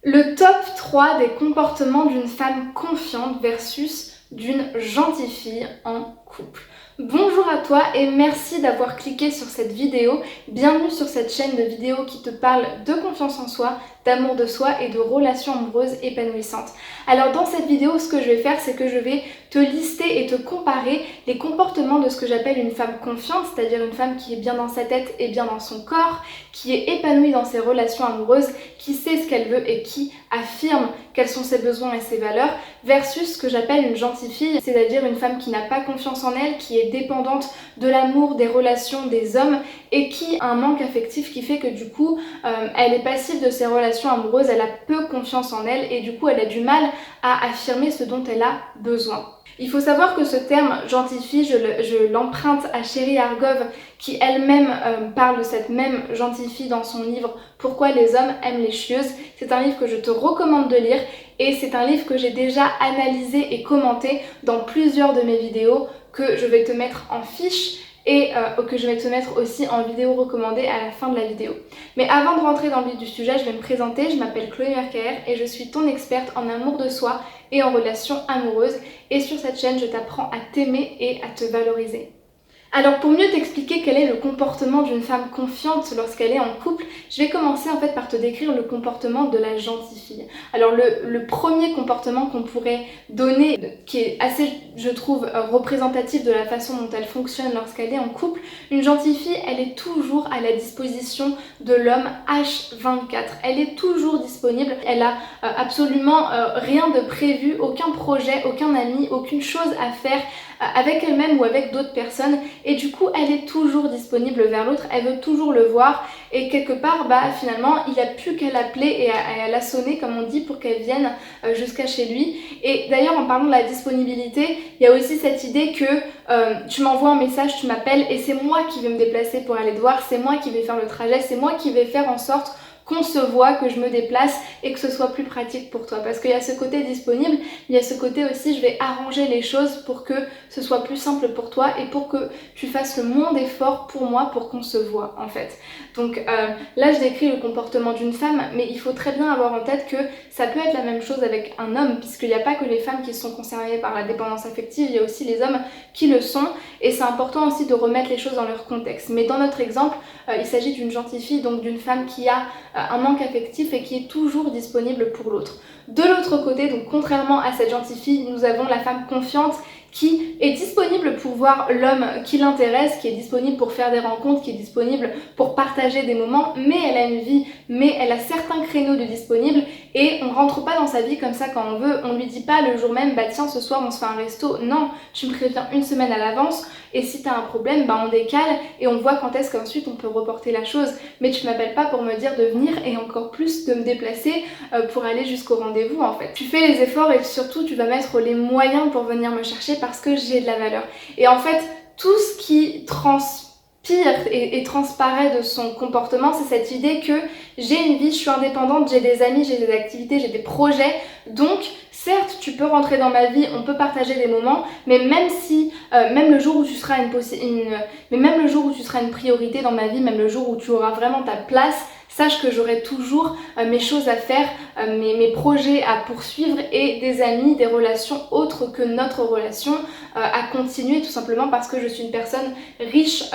Le top 3 des comportements d'une femme confiante versus d'une gentille fille en couple. Bonjour à toi et merci d'avoir cliqué sur cette vidéo. Bienvenue sur cette chaîne de vidéos qui te parle de confiance en soi, d'amour de soi et de relations amoureuses épanouissantes. Alors dans cette vidéo, ce que je vais faire, c'est que je vais te lister et te comparer les comportements de ce que j'appelle une femme confiante, c'est-à-dire une femme qui est bien dans sa tête et bien dans son corps, qui est épanouie dans ses relations amoureuses, qui sait ce qu'elle veut et qui affirme quels sont ses besoins et ses valeurs, versus ce que j'appelle une gentille fille, c'est-à-dire une femme qui n'a pas confiance en elle, qui est dépendante de l'amour, des relations, des hommes et qui a un manque affectif qui fait que du coup elle est passive de ses relations amoureuses, elle a peu confiance en elle et du coup elle a du mal à affirmer ce dont elle a besoin. Il faut savoir que ce terme gentille fille, je l'emprunte à Chérie Argov qui elle-même parle de cette même gentille fille dans son livre Pourquoi les hommes aiment les chieuses. C'est un livre que je te recommande de lire et c'est un livre que j'ai déjà analysé et commenté dans plusieurs de mes vidéos que je vais te mettre en fiche et que je vais te mettre aussi en vidéo recommandée à la fin de la vidéo. Mais avant de rentrer dans le vif du sujet, je vais me présenter, je m'appelle Chloé Mercaer et je suis ton experte en amour de soi et en relations amoureuses et sur cette chaîne, je t'apprends à t'aimer et à te valoriser. Alors pour mieux t'expliquer quel est le comportement d'une femme confiante lorsqu'elle est en couple, je vais commencer en fait par te décrire le comportement de la gentille fille. Alors le premier comportement qu'on pourrait donner, qui est assez, je trouve, représentatif de la façon dont elle fonctionne lorsqu'elle est en couple, une gentille fille, elle est toujours à la disposition de l'homme H24. Elle est toujours disponible, elle a absolument rien de prévu, aucun projet, aucun ami, aucune chose à faire avec elle-même ou avec d'autres personnes et du coup elle est toujours disponible vers l'autre, elle veut toujours le voir et quelque part finalement il n'y a plus qu'à l'appeler et à la sonner comme on dit pour qu'elle vienne jusqu'à chez lui. Et d'ailleurs en parlant de la disponibilité, il y a aussi cette idée que tu m'envoies un message, tu m'appelles et c'est moi qui vais me déplacer pour aller te voir, c'est moi qui vais faire le trajet, c'est moi qui vais faire en sorte qu'on se voit, que je me déplace et que ce soit plus pratique pour toi. Parce qu'il y a ce côté disponible, il y a ce côté aussi je vais arranger les choses pour que ce soit plus simple pour toi et pour que tu fasses le moins d'efforts pour moi pour qu'on se voit en fait. Donc là je décris le comportement d'une femme, mais il faut très bien avoir en tête que ça peut être la même chose avec un homme, puisqu'il n'y a pas que les femmes qui sont concernées par la dépendance affective, il y a aussi les hommes qui le sont et c'est important aussi de remettre les choses dans leur contexte. Mais dans notre exemple, il s'agit d'une gentille fille, donc d'une femme qui a un manque affectif et qui est toujours disponible pour l'autre. De l'autre côté, donc contrairement à cette gentille fille, nous avons la femme confiante qui est disponible pour voir l'homme qui l'intéresse, qui est disponible pour faire des rencontres, qui est disponible pour partager des moments, mais elle a une vie, mais elle a certains créneaux de disponibles et on rentre pas dans sa vie comme ça quand on veut, on lui dit pas le jour même, bah tiens ce soir on se fait un resto, non, tu me préviens une semaine à l'avance et si t'as un problème, bah on décale et on voit quand est-ce qu'ensuite on peut reporter la chose, mais tu m'appelles pas pour me dire de venir et encore plus de me déplacer pour aller jusqu'au rendez-vous en fait. Tu fais les efforts et surtout tu vas mettre les moyens pour venir me chercher parce que j'ai de la valeur. Et en fait, tout ce qui transpire et transparaît de son comportement, c'est cette idée que j'ai une vie, je suis indépendante, j'ai des amis, j'ai des activités, j'ai des projets, donc certes tu peux rentrer dans ma vie, on peut partager des moments, mais même si, même le jour où tu seras même le jour où tu seras une priorité dans ma vie, même le jour où tu auras vraiment ta place, sache que j'aurai toujours mes choses à faire, mes projets à poursuivre et des amis, des relations autres que notre relation à continuer tout simplement parce que je suis une personne riche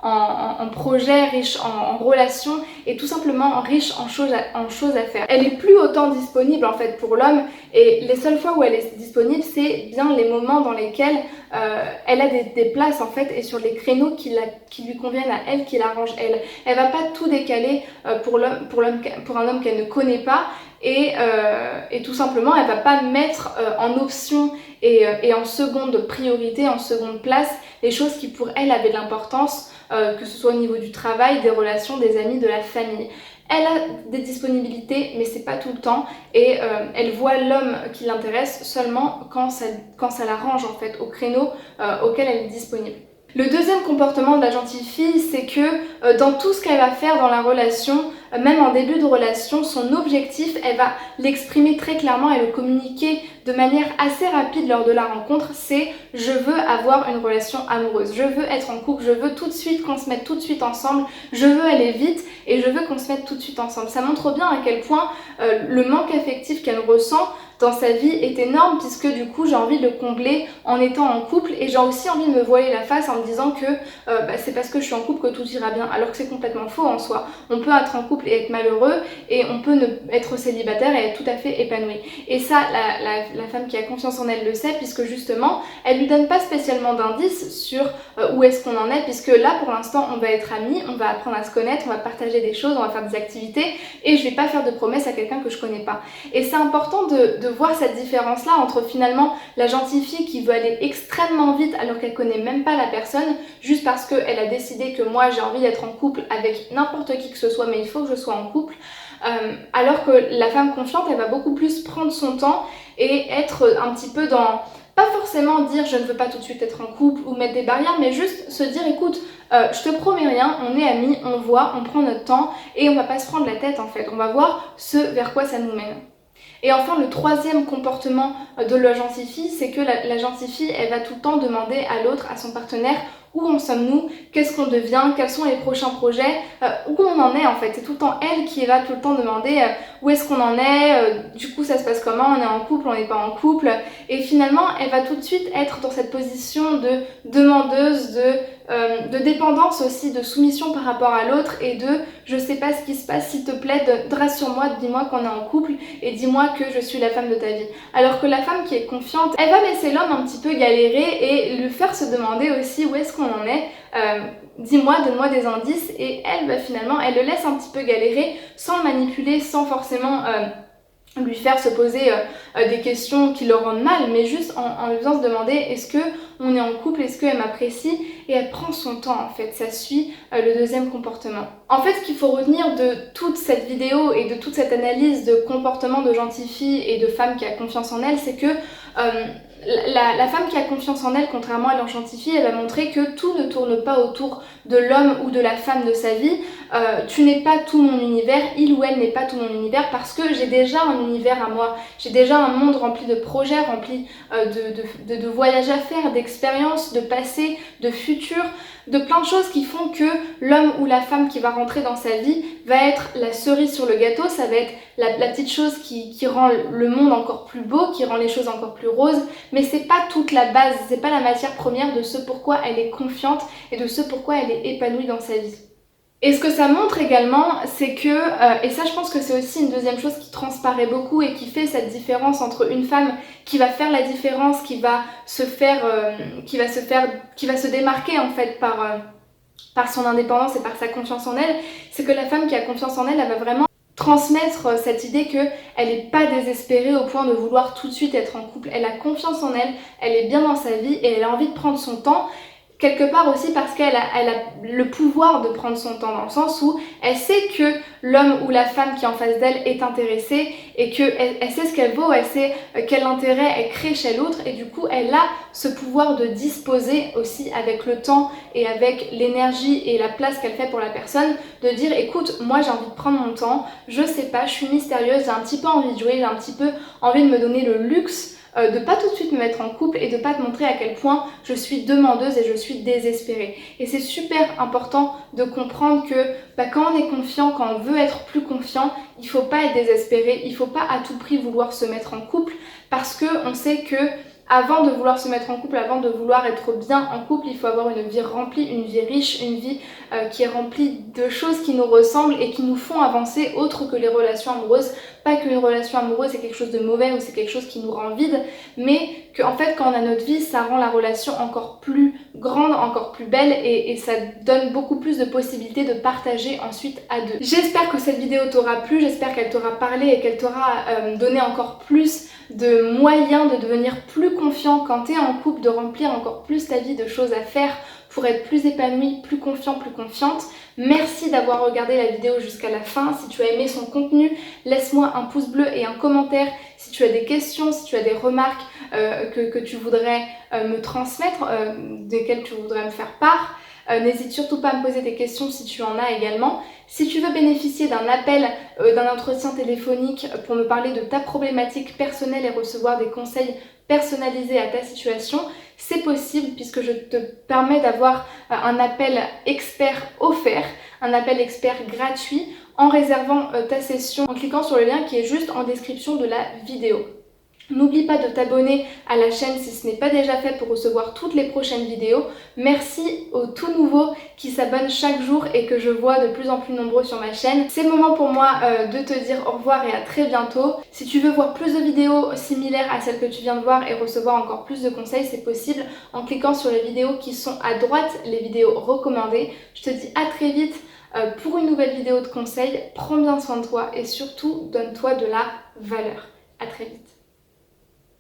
en projets, riche en relations et tout simplement riche en choses à faire. Elle est plus autant disponible en fait pour l'homme et les seules fois où elle est disponible c'est bien les moments dans lesquels elle a des places en fait et sur les créneaux qui lui conviennent à elle, qui l'arrangent elle. Elle va pas tout décaler pour un homme qu'elle ne connaît pas et tout simplement elle va pas mettre en option et en seconde priorité, en seconde place les choses qui pour elle avaient de l'importance, que ce soit au niveau du travail, des relations, des amis, de la famille. Elle a des disponibilités mais c'est pas tout le temps et elle voit l'homme qui l'intéresse seulement quand ça l'arrange en fait au créneau auquel elle est disponible. Le deuxième comportement de la gentille fille, c'est que dans tout ce qu'elle va faire dans la relation, même en début de relation, son objectif, elle va l'exprimer très clairement et le communiquer de manière assez rapide lors de la rencontre, c'est je veux avoir une relation amoureuse, je veux être en couple, je veux tout de suite qu'on se mette tout de suite ensemble, je veux aller vite et je veux qu'on se mette tout de suite ensemble. Ça montre bien à quel point le manque affectif qu'elle ressent dans sa vie est énorme, puisque du coup j'ai envie de le combler en étant en couple et j'ai aussi envie de me voiler la face en me disant que c'est parce que je suis en couple que tout ira bien, alors que c'est complètement faux en soi. On peut être en couple et être malheureux et on peut être célibataire et être tout à fait épanoui. Et ça, la femme qui a confiance en elle le sait, puisque justement elle lui donne pas spécialement d'indices sur où est-ce qu'on en est, puisque là pour l'instant on va être amis, on va apprendre à se connaître, on va partager des choses, on va faire des activités et je vais pas faire de promesses à quelqu'un que je connais pas. Et c'est important de voir cette différence là entre finalement la gentille fille qui veut aller extrêmement vite alors qu'elle connaît même pas la personne, juste parce qu'elle a décidé que moi j'ai envie d'être en couple avec n'importe qui que ce soit mais il faut que je sois en couple, alors que la femme confiante elle va beaucoup plus prendre son temps et être un petit peu dans, pas forcément dire je ne veux pas tout de suite être en couple ou mettre des barrières, mais juste se dire écoute, je te promets rien, on est amis, on voit, on prend notre temps et on va pas se prendre la tête en fait, on va voir ce vers quoi ça nous mène. Et enfin, le troisième comportement de la gentille fille, c'est que la gentille fille, elle va tout le temps demander à l'autre, à son partenaire, où en sommes-nous, qu'est-ce qu'on devient, quels sont les prochains projets, où on en est en fait. C'est tout le temps elle qui va tout le temps demander où est-ce qu'on en est, du coup ça se passe comment, on est en couple, on n'est pas en couple. Et finalement, elle va tout de suite être dans cette position de demandeuse, de dépendance aussi, de soumission par rapport à l'autre et de je sais pas ce qui se passe, s'il te plaît, rassure-moi, dis-moi qu'on est en couple et dis-moi que je suis la femme de ta vie. Alors que la femme qui est confiante, elle va laisser l'homme un petit peu galérer et lui faire se demander aussi où est-ce qu'on en est, dis-moi, donne-moi des indices et elle va finalement, elle le laisse un petit peu galérer sans le manipuler, sans forcément lui faire se poser des questions qui le rendent mal, mais juste en lui faisant se demander est-ce que on est en couple, est-ce qu'elle m'apprécie, et elle prend son temps en fait, ça suit le deuxième comportement. En fait, ce qu'il faut retenir de toute cette vidéo et de toute cette analyse de comportement de gentille fille et de femme qui a confiance en elle, c'est que la femme qui a confiance en elle, contrairement à la gentille fille, elle va montrer que tout ne tourne pas autour de l'homme ou de la femme de sa vie. Tu n'es pas tout mon univers, il ou elle n'est pas tout mon univers parce que j'ai déjà un univers à moi, j'ai déjà un monde rempli de projets, rempli de voyages à faire, d'expériences, de passé, de futur, de plein de choses qui font que l'homme ou la femme qui va rentrer dans sa vie va être la cerise sur le gâteau, ça va être la petite chose qui rend le monde encore plus beau, qui rend les choses encore plus roses, mais c'est pas toute la base, c'est pas la matière première de ce pourquoi elle est confiante et de ce pourquoi elle est épanouie dans sa vie. Et ce que ça montre également, c'est que, et ça je pense que c'est aussi une deuxième chose qui transparaît beaucoup et qui fait cette différence entre une femme qui va faire la différence, qui va se démarquer en fait par son indépendance et par sa confiance en elle, c'est que la femme qui a confiance en elle, elle va vraiment transmettre cette idée qu'elle n'est pas désespérée au point de vouloir tout de suite être en couple. Elle a confiance en elle, elle est bien dans sa vie et elle a envie de prendre son temps. Quelque part aussi parce qu'elle a le pouvoir de prendre son temps, dans le sens où elle sait que l'homme ou la femme qui est en face d'elle est intéressée et qu'elle sait ce qu'elle vaut, elle sait quel intérêt elle crée chez l'autre et du coup elle a ce pouvoir de disposer aussi avec le temps et avec l'énergie et la place qu'elle fait pour la personne, de dire écoute, moi j'ai envie de prendre mon temps, je sais pas, je suis mystérieuse, j'ai un petit peu envie de jouer, j'ai un petit peu envie de me donner le luxe de pas tout de suite me mettre en couple et de pas te montrer à quel point je suis demandeuse et je suis désespérée. Et c'est super important de comprendre que quand on est confiant, quand on veut être plus confiant, il faut pas être désespéré, il faut pas à tout prix vouloir se mettre en couple parce que on sait que avant de vouloir se mettre en couple, avant de vouloir être bien en couple, il faut avoir une vie remplie, une vie riche, une vie qui est remplie de choses qui nous ressemblent et qui nous font avancer autre que les relations amoureuses. Pas qu'une relation amoureuse c'est quelque chose de mauvais ou c'est quelque chose qui nous rend vide, mais qu'en fait quand on a notre vie, ça rend la relation encore plus grande, encore plus belle et ça donne beaucoup plus de possibilités de partager ensuite à deux. J'espère que cette vidéo t'aura plu, j'espère qu'elle t'aura parlé et qu'elle t'aura donné encore plus de moyens de devenir plus confiant quand tu es en couple, de remplir encore plus ta vie de choses à faire pour être plus épanoui, plus confiant, plus confiante. Merci d'avoir regardé la vidéo jusqu'à la fin. Si tu as aimé son contenu, laisse-moi un pouce bleu et un commentaire. Si tu as des questions, si tu as des remarques que tu voudrais me transmettre, desquelles tu voudrais me faire part, n'hésite surtout pas à me poser des questions si tu en as également. Si tu veux bénéficier d'un appel, d'un entretien téléphonique pour me parler de ta problématique personnelle et recevoir des conseils personnalisés à ta situation, c'est possible puisque je te permets d'avoir un appel expert offert, un appel expert gratuit en réservant ta session en cliquant sur le lien qui est juste en description de la vidéo. N'oublie pas de t'abonner à la chaîne si ce n'est pas déjà fait pour recevoir toutes les prochaines vidéos. Merci aux tout nouveaux qui s'abonnent chaque jour et que je vois de plus en plus nombreux sur ma chaîne. C'est le moment pour moi de te dire au revoir et à très bientôt. Si tu veux voir plus de vidéos similaires à celles que tu viens de voir et recevoir encore plus de conseils, c'est possible en cliquant sur les vidéos qui sont à droite, les vidéos recommandées. Je te dis à très vite pour une nouvelle vidéo de conseils. Prends bien soin de toi et surtout donne-toi de la valeur. À très vite.